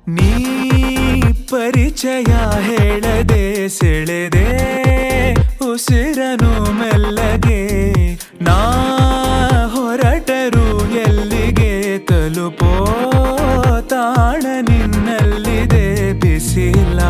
ನೀ ಪರಿಚಯ ಹೇಳದೆ ಸೆಳೆದೆ ಉಸಿರನು ಮೆಲ್ಲಗೆ ನಾ ಹೊರಟರು ಎಲ್ಲಿಗೆ ತಲುಪೋ ತಾಣ ನಿನ್ನಲ್ಲಿದೆ ಬಿಸಿಲ